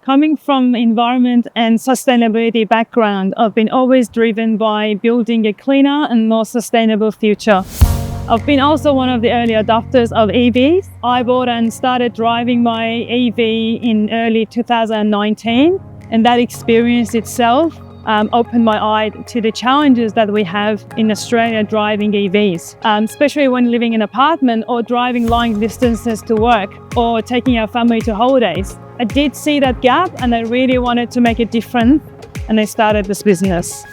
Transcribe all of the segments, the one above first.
Coming from environment and sustainability background, I've been always driven by building a cleaner and more sustainable future. I've been also one of the early adopters of EVs. I bought and started driving my EV in early 2019, and that experience itself opened my eye to the challenges that we have in Australia driving EVs, especially when living in an apartment or driving long distances to work or taking our family to holidays. I did see that gap and I really wanted to make a difference, and I started this business.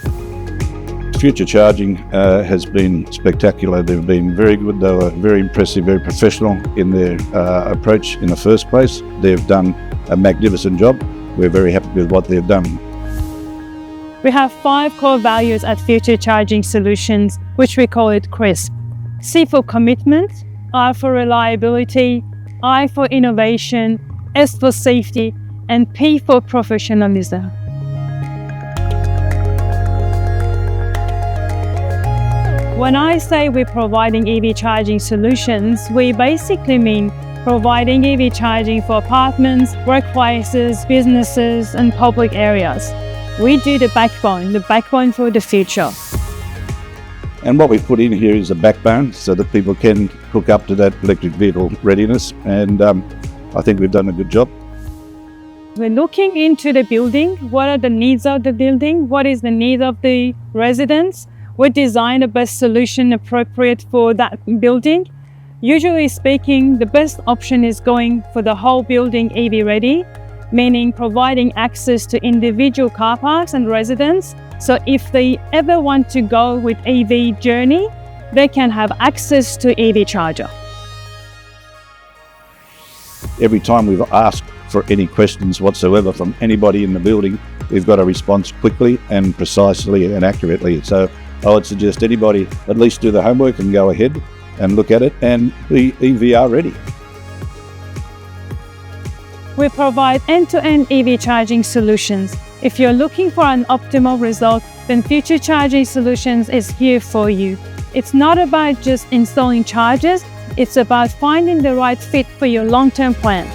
Future Charging has been spectacular. They've been very good. They were very impressive, very professional in their approach in the first place. They've done a magnificent job. We're very happy with what they've done. We have 5 core values at Future Charging Solutions, which we call it CRISP. C for commitment, R for reliability, I for innovation, S for safety, and P for professionalism. When I say we're providing EV charging solutions, we basically mean providing EV charging for apartments, workplaces, businesses, and public areas. We do the backbone for the future. And what we put in here is a backbone so that people can hook up to that electric vehicle readiness, and I think we've done a good job. We're looking into the building. What are the needs of the building? What is the need of the residents? We design the best solution appropriate for that building. Usually speaking, the best option is going for the whole building EV ready, meaning providing access to individual car parks and residents. So if they ever want to go with EV journey, they can have access to EV charger. Every time we've asked for any questions whatsoever from anybody in the building, we've got a response quickly and precisely and accurately. So I would suggest anybody at least do the homework and go ahead and look at it and be EVR ready. We provide end-to-end EV charging solutions. If you're looking for an optimal result, then Future Charging Solutions is here for you. It's not about just installing chargers, it's about finding the right fit for your long-term plan.